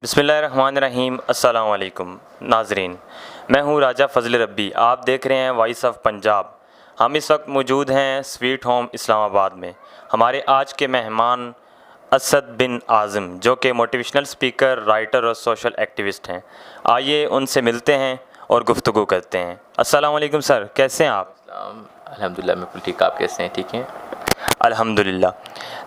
बिस्मिल्लाहिर्रहमानिर्रहीम। अस्सलाम वालेकुम नाज़रीन, मैं हूँ राजा फ़ज़ल रब्बी। आप देख रहे हैं वॉइस ऑफ पंजाब। हम इस वक्त मौजूद हैं स्वीट होम इस्लामाबाद में। हमारे आज के मेहमान असद बिन आज़म, जो कि मोटिवेशनल स्पीकर, राइटर और सोशल एक्टिविस्ट हैं। आइए उनसे मिलते हैं और गुफ्तगू करते हैं। अस्सलाम वालेकुम सर, कैसे हैं आप? अल्हम्दुलिल्लाह, मैं बिल्कुल ठीक। आप कैसे हैं? ठीक हैं? अल्हम्दुलिल्लाह।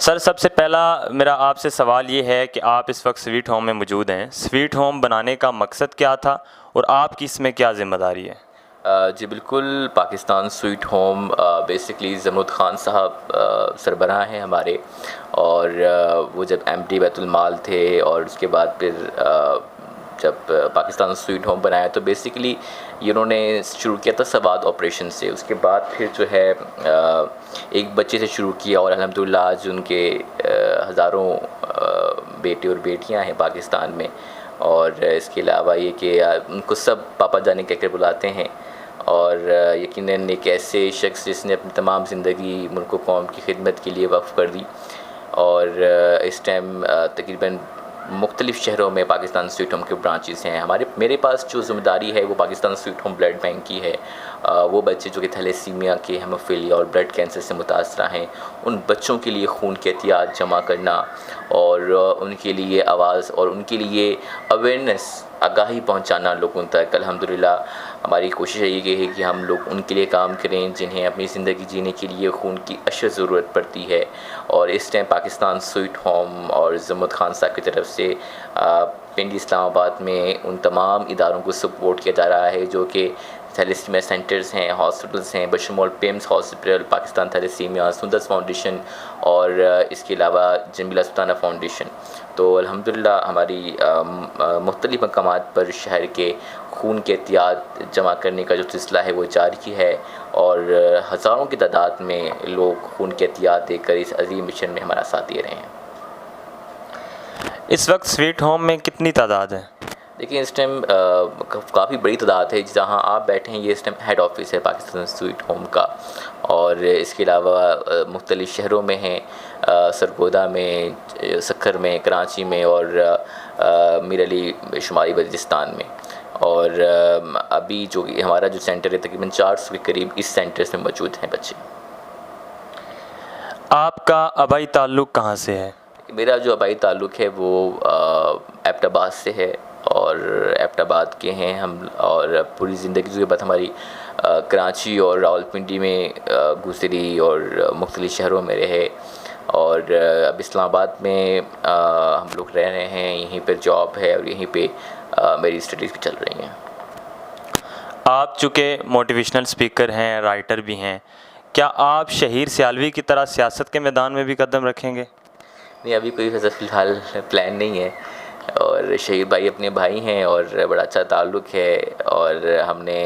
सर, सबसे पहला मेरा आपसे सवाल ये है कि आप इस वक्त स्वीट होम में मौजूद हैं। स्वीट होम बनाने का मकसद क्या था और आपकी इसमें क्या ज़िम्मेदारी है? जी बिल्कुल, Pakistan Sweet Home basically Zamarud Khan साहब सरबराह हैं हमारे। और वो जब एमडी बैतुल माल थे और उसके बाद फिर जब पाकिस्तान स्वीट होम बनाया तो बेसिकली इन्होंने शुरू किया था सवाद ऑपरेशन से। उसके बाद फिर जो है एक बच्चे से शुरू किया और अल्हम्दुलिल्लाह आज उनके हज़ारों बेटे और बेटियां हैं पाकिस्तान में। और इसके अलावा ये कि उनको सब पापा जाने कहकर बुलाते हैं। और यकीनन एक ऐसे शख्स जिसने अपनी तमाम ज़िंदगी मुल्क व कौम की खिदमत के लिए वक्फ़ कर दी। और इस टाइम तकरीबन मुख्तलिफ़ शहरों में पाकिस्तान स्वीट होम के ब्रांचेस हैं। मेरे पास जो ज़िम्मेदारी है वो Pakistan Sweet home blood bank की है। वो बच्चे जो कि थैलेसीमिया के, हेमोफीलिया और ब्लड कैंसर से मुतासरा हैं, उन बच्चों के लिए खून की एहतियात जमा करना और उनके लिए आवाज़ और उनके लिए अवेयरनेस, आगाही पहुंचाना लोगों तक। अल्हम्दुलिल्लाह हमारी कोशिश ये है कि हम लोग उनके लिए काम करें जिन्हें अपनी ज़िंदगी जीने के लिए खून की अशद ज़रूरत पड़ती है। और इस टाइम पाकिस्तान स्वीट होम और ज़मरुद ख़ान साहब की तरफ से पिंडी इस्लामाबाद में उन तमाम इदारों को सपोर्ट किया जा रहा है जो कि थैलेसीमिया सेंटर्स हैं, हॉस्पिटल्स हैं, बशमूल पेम्स hospital, Pakistan thalassaemia Sundas Foundation और इसके अलावा जमीला सुल्ताना फाउंडेशन। तो अल्हम्दुलिल्लाह हमारी मुख्तलिफ़ मकामात पर शहर के खून की एहतियात जमा करने का जो सिलसिला है वो जारी है। और हज़ारों की तादाद में लोग खून की एहतियात देकर इस अज़ीम मिशन में हमारा साथ दे रहे हैं। इस वक्त स्वीट होम में कितनी तादाद है? देखिए, इस टाइम काफ़ी बड़ी तादाद है। जहाँ आप बैठे हैं ये इस टाइम हेड ऑफिस है पाकिस्तान स्वीट होम का। और इसके अलावा मुख्तलिफ़ शहरों में हैं, सरगोदा में, सक्खर में, कराची में और मीर अली शुमारी बलूचिस्तान में। और अभी जो हमारा जो सेंटर है तकरीबन 400 के करीब इस सेंटर में मौजूद हैं बच्चे। आपका आबाई ताल्लुक़ कहाँ से है? मेरा जो आबाई ताल्लुक़ है वो एबटाबाद से है और एबटाबाद के हैं हम। और पूरी ज़िंदगी जो बात हमारी कराची और रावलपिंडी में गुज़री और मुख्तलिफ़ शहरों में रहे। और अब इस्लामाबाद में हम लोग रह रहे हैं, यहीं पर जॉब है और यहीं पे मेरी स्टडीज़ भी चल रही हैं। आप चूँकि मोटिवेशनल स्पीकर हैं, राइटर भी हैं, क्या आप शहीर सियालवी की तरह सियासत के मैदान में भी कदम रखेंगे? नहीं, अभी कोई वैसा फ़िलहाल प्लान नहीं है। और शहीद भाई अपने भाई हैं और बड़ा अच्छा ताल्लुक़ है। और हमने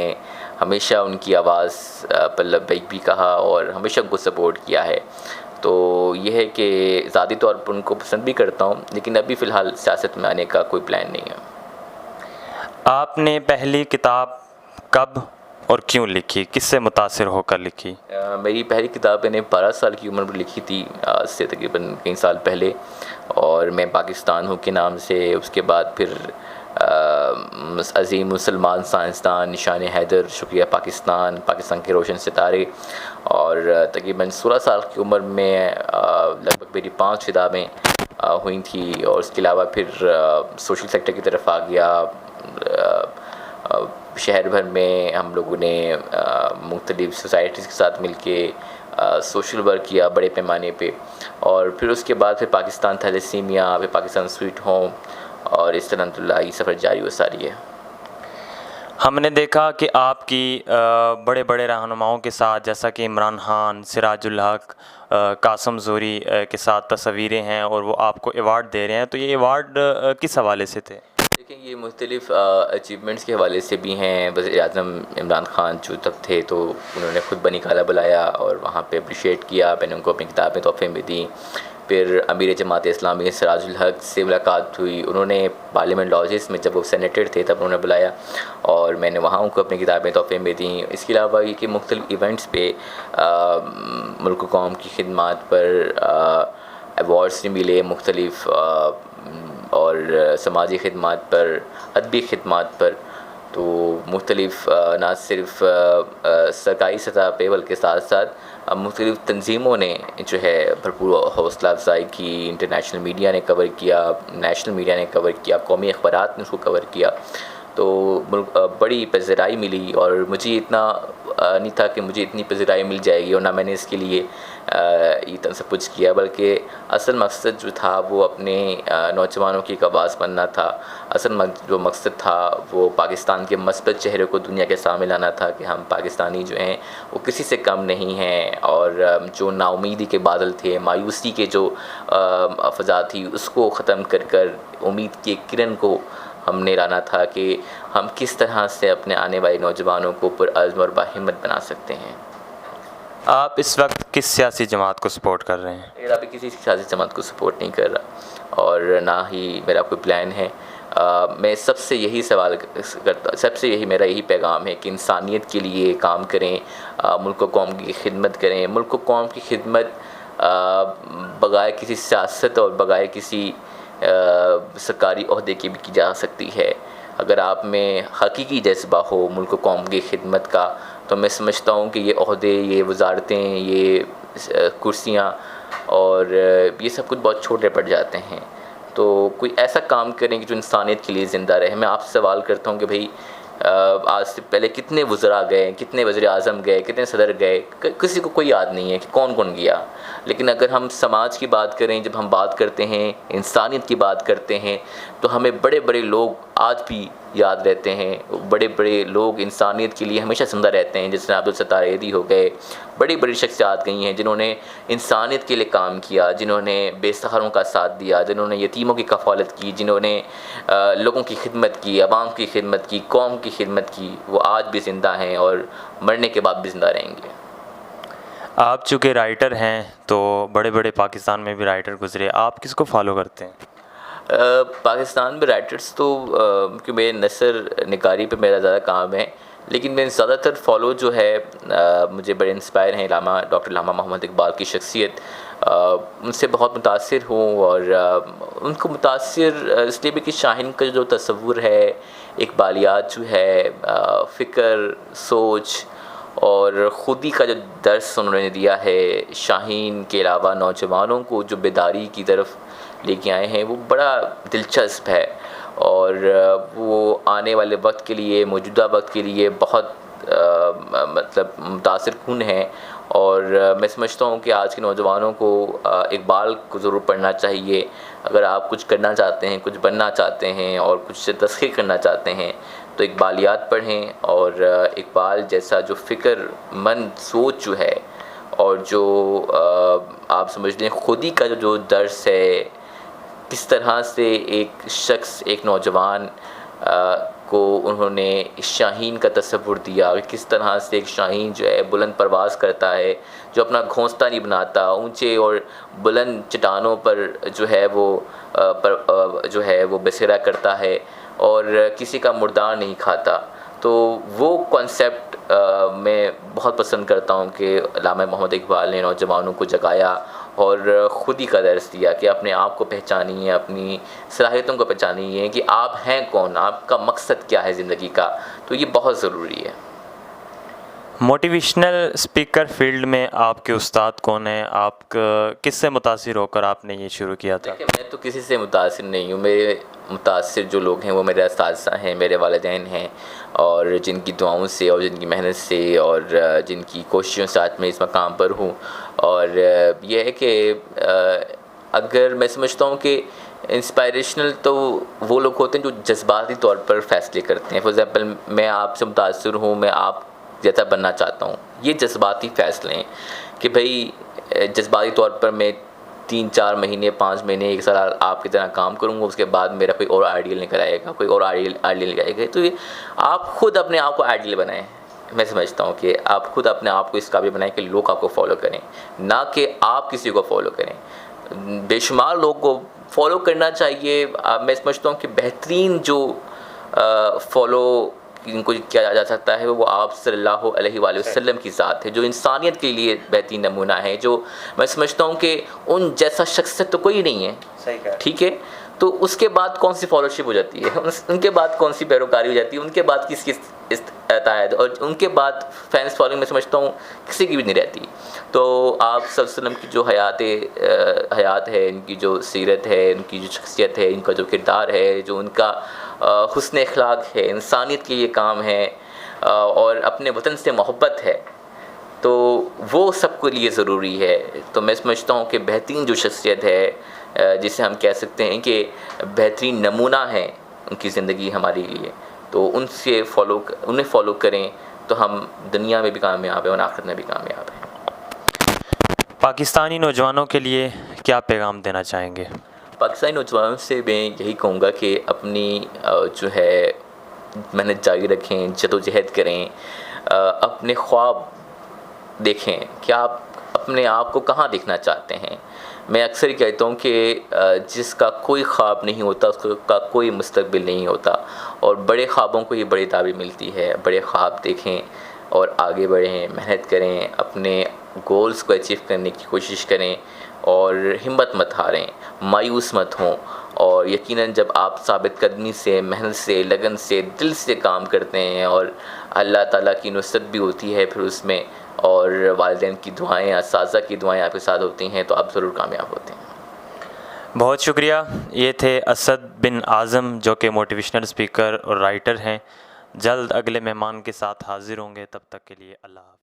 हमेशा उनकी आवाज़ पर लब्बैक भी कहा और हमेशा उनको सपोर्ट किया है। तो ये है कि ज़ाती तौर पर उनको पसंद भी करता हूँ, लेकिन अभी फ़िलहाल सियासत में आने का कोई प्लान नहीं है। आपने पहली किताब कब और क्यों लिखी? किससे मुतासिर होकर लिखी? मेरी पहली किताब मैंने 12 साल की उम्र में लिखी थी, आज से तकरीबन कई साल पहले। और मैं पाकिस्तान हूँ के नाम से। उसके बाद फिर अज़ीम मुसलमान साइंसदान, निशान हैदर, शुक्रिया पाकिस्तान, पाकिस्तान के रोशन सितारे। और तकरीबन 16 साल की उम्र में लगभग मेरी 5 किताबें हुई थी। और उसके अलावा फिर सोशल सेक्टर की तरफ आ गया। शहर भर में हम लोगों ने मुख्तलिफ़ सोसाइटीज़ के साथ मिलके सोशल वर्क किया बड़े पैमाने पे। और फिर उसके बाद फिर पाकिस्तान थैलेसीमिया, फिर पाकिस्तान स्वीट होम और इस तरह अल्हम्दुलिल्लाह ये सफ़र जारी व सारी है। हमने देखा कि आपकी बड़े बड़े रहनुमाओं के साथ, जैसा कि इमरान खान, सिराजुल हक, कासम ज़ोरी के साथ तस्वीरें हैं और वो आपको अवार्ड दे रहे हैं। तो ये अवार्ड किस हवाले से थे? देखिए, ये मुख्तलिफ़ अचीवमेंट्स के हवाले से भी हैं। वज़ीर-ए-आज़म इमरान खान जो तब थे तो उन्होंने ख़ुद बनिकाला बुलाया और वहाँ पे अप्रिशिएट किया। मैंने उनको अपनी किताबें तोहफ़े में दी। फिर अमीर जमात इस्लामी सिराजुल हक से मुलाकात हुई। उन्होंने पार्लियामेंट लॉजेस में जब वो सेनेटर थे तब उन्होंने बुलाया और मैंने वहाँ उनको अपनी किताबें तोहफ़े में दी। इसके अलावा ये कि मुख्तलिफ़ इवेंट्स पे मुल्क कौम की खिदमत पर अवार्ड्स भी मिले। मुख्तलिफ़ और समाजी खिदमत पर, अदबी खिदमत पर। तो मुख्तलिफ़ ना सिर्फ सरकारी सतह पे बल्कि साथ साथ मुख्तलिफ़ तंजीमों ने जो है भरपूर हौसला अफजाई की। इंटरनेशनल मीडिया ने कवर किया, नेशनल मीडिया ने कवर किया, कौमी अखबारात ने उसको कवर किया। तो बड़ी पज़राई मिली और मुझे इतना नहीं था कि मुझे इतनी पज़राई मिल जाएगी, और ना मैंने इसके लिए इतना सब कुछ किया, बल्कि असल मकसद जो था वो अपने नौजवानों की एक आवाज़ बनना था। असल जो मकसद था वो पाकिस्तान के मस्बत चेहरे को दुनिया के सामने लाना था कि हम पाकिस्तानी जो हैं वो किसी से कम नहीं हैं, और जो नाउमीदी के बादल थे, मायूसी के जो फ़ज़ा थी, उसको ख़त्म कर कर उम्मीद की एक किरण को हमने लाना था कि हम किस तरह से अपने आने वाले नौजवानों को पुरअज़्म और बाहिम्मत बना सकते हैं। आप इस वक्त किस सियासी जमात को सपोर्ट कर रहे हैं? मेरा भी किसी सियासी जमात को सपोर्ट नहीं कर रहा, और ना ही मेरा कोई प्लान है। मैं सबसे यही सवाल करता, सबसे यही मेरा यही पैगाम है कि इंसानियत के लिए काम करें, मुल्क व कौम की खिदमत करें। मुल्क व कौम की खिदमत बग़ैर किसी सियासत और बग़ैर किसी सरकारी ओहदे की भी की जा सकती है। अगर आप में हकीकी जज्बा हो मुल्क व कौम की खिदमत का, तो मैं समझता हूँ कि ये ओहदे, ये वज़ारतें, ये कुर्सियाँ और ये सब कुछ बहुत छोटे पड़ जाते हैं। तो कोई ऐसा काम करें कि जो इंसानियत के लिए ज़िंदा रहे। मैं आपसे सवाल करता हूँ कि भाई आज से पहले कितने वज़रा गए, कितने वज़ीर आज़म गए, कितने सदर गए, किसी को कोई याद नहीं है कि कौन कौन गया। लेकिन अगर हम समाज की बात करें, जब हम बात करते हैं, इंसानियत की बात करते हैं, तो हमें बड़े बड़े लोग आज भी याद रहते हैं। बड़े बड़े लोग इंसानियत के लिए हमेशा ज़िंदा रहते हैं, जैसे अब्दुल सत्तार ऐदी हो गए। बड़ी बड़ी शख्सियात गई हैं जिन्होंने इंसानियत के लिए काम किया, जिन्होंने बेसहारों का साथ दिया, जिन्होंने यतीमों की कफ़ालत की, जिन्होंने लोगों की खिदमत की, आवाम की खिदमत की, कौम की खिदमत की। वो आज भी ज़िंदा हैं और मरने के बाद भी ज़िंदा रहेंगे। आप चूँकि राइटर हैं, तो बड़े बड़े पाकिस्तान में भी राइटर गुज़रे, आप किसको फॉलो करते हैं? पाकिस्तान में राइटर्स तो क्योंकि मेरे नसर निगारी पे मेरा ज़्यादा काम है, लेकिन मैं ज़्यादातर फॉलो जो है मुझे बड़े इंस्पायर हैं डॉक्टर इल्हामा मोहम्मद इकबाल की शख्सियत। उनसे बहुत मुतासिर हूँ, और उनको मुतासिर इसलिए भी कि शाहीन का जो तसव्वुर है, एक बालियात जो है, फ़िक्र, सोच और ख़ुदी का जो दर्स उन्होंने दिया है, शाहीन के अलावा नौजवानों को जो बेदारी की तरफ लेके आए हैं, वो बड़ा दिलचस्प है। और वो आने वाले वक्त के लिए, मौजूदा वक्त के लिए बहुत मतलब मुतासिर कुन है। और मैं समझता हूँ कि आज के नौजवानों को इकबाल को ज़रूर पढ़ना चाहिए। अगर आप कुछ करना चाहते हैं, कुछ बनना चाहते हैं और कुछ तस्ख़ीर करना चाहते हैं, तो इकबालियात पढ़ें। और इकबाल जैसा जो फ़िक्रमंद सोच जो है, और जो आप समझ लें खुदी का जो दर्स है, किस तरह से एक शख्स, एक नौजवान को उन्होंने शाहीन का तसव्वुर दिया, किस तरह से एक शाहीन जो है बुलंद परवाज़ करता है, जो अपना घोंसला नहीं बनाता, ऊंचे और बुलंद चट्टानों पर जो है वो बसेरा करता है और किसी का मुर्दार नहीं खाता। तो वो कॉन्सेप्ट मैं बहुत पसंद करता हूँ कि अल्लामा मोहम्मद इकबाल ने नौजवानों को जगाया और ख़ुदी का दर्स दिया कि अपने आप को पहचानिए, अपनी सलाहियतों को पहचानिए कि आप हैं कौन, आपका मकसद क्या है ज़िंदगी का। तो ये बहुत ज़रूरी है। मोटिवेशनल स्पीकर फील्ड में आपके उस्ताद कौन हैं? आप किससे मुतासिर होकर आपने ये शुरू किया था? देखिए, मैं तो किसी से मुतासिर नहीं हूँ। मेरे मुतासिर जो लोग हैं वो मेरे उस्ताद हैं, मेरे वालिदैन हैं, और जिनकी दुआओं से और जिनकी मेहनत से और जिनकी कोशिशों से आज मैं इस मकाम पर हूँ। और यह है कि अगर मैं समझता हूँ कि इंस्पायरेशनल तो वो लोग होते हैं जो जज्बाती तौर पर फ़ैसले करते हैं। फॉर एग्ज़ाम्पल, मैं आपसे मुतासिर हूँ, मैं आप जैसा बनना चाहता हूँ, ये जज्बाती फ़ैसले हैं कि भाई जज्बाती तौर पर मैं 3-4 महीने, 5 महीने, 1 साल आपकी तरह काम करूँगा, उसके बाद मेरा कोई और आइडियल निकल आएगा, कोई और आइडियल निकल आएगा। तो ये आप खुद अपने आप को आइडियल बनाएं। मैं समझता हूँ कि आप खुद अपने आप को इस काबिल बनाएं कि लोग आपको फॉलो करें, ना कि आप किसी को फॉलो करें। बेशुमार लोगों को फॉलो करना चाहिए। मैं समझता हूँ कि बेहतरीन जो फॉलो इनको किया जा सकता है वो आप सल्लल्लाहु अलैहि वसल्लम की ज़ात है, जो इंसानियत के लिए बेहतरीन नमूना है, जो मैं समझता हूँ कि उन जैसा शख्सियत तो कोई नहीं है। सही कहा। ठीक है, तो उसके बाद कौन सी फॉलोशिप हो जाती है, उनके बाद कौन सी पैरोकारी हो जाती है, उनके बाद किसकी इताअत, और उनके बाद फैंस फॉलोइंग मैं समझता हूँ किसी की भी नहीं रहती। तो आप सल्लल्लाहु अलैहि वसल्लम की जो हयात है, इनकी जो सीरत है, इनकी जो शख्सियत है, इनका जो किरदार है, जो उनका हुस्न अखलाक है, इंसानियत के ये काम है, और अपने वतन से मोहब्बत है, तो वो सबके लिए ज़रूरी है। तो मैं समझता हूँ कि बेहतरीन जो शख्सियत है, जिसे हम कह सकते हैं कि बेहतरीन नमूना है उनकी ज़िंदगी हमारे लिए, तो उन्हें फ़ॉलो करें तो हम दुनिया में भी कामयाब हैं और आखिरत में भी कामयाब हैं। पाकिस्तानी नौजवानों के लिए क्या पैगाम देना चाहेंगे? पाकिस्तानी नौजवानों से मैं यही कहूँगा कि अपनी जो है मेहनत जारी रखें, जदोजहद करें, अपने ख्वाब देखें कि आप अपने आप को कहाँ देखना चाहते हैं। मैं अक्सर ही कहता हूँ कि जिसका कोई ख्वाब नहीं होता उसका कोई मुस्तकबिल नहीं होता, और बड़े ख्वाबों को ये बड़ी ताबीर मिलती है। बड़े ख्वाब देखें और आगे बढ़ें, मेहनत करें, अपने गोल्स को अचीव करने की कोशिश करें, और हिम्मत मत हारें, मायूस मत हों। और यकीनन जब आप साबित कदमी से, मेहनत से, लगन से, दिल से काम करते हैं, और अल्लाह ताला की नुसरत भी होती है फिर उसमें, और वालिदैन की दुआएं, असातिज़ा की दुआएं आपके साथ होती हैं, तो आप ज़रूर कामयाब होते हैं। बहुत शुक्रिया। ये थे असद बिन आज़म, जो कि मोटिवेशनल स्पीकर और राइटर हैं। जल्द अगले मेहमान के साथ हाज़िर होंगे, तब तक के लिए अल्लाह हाफ़िज़।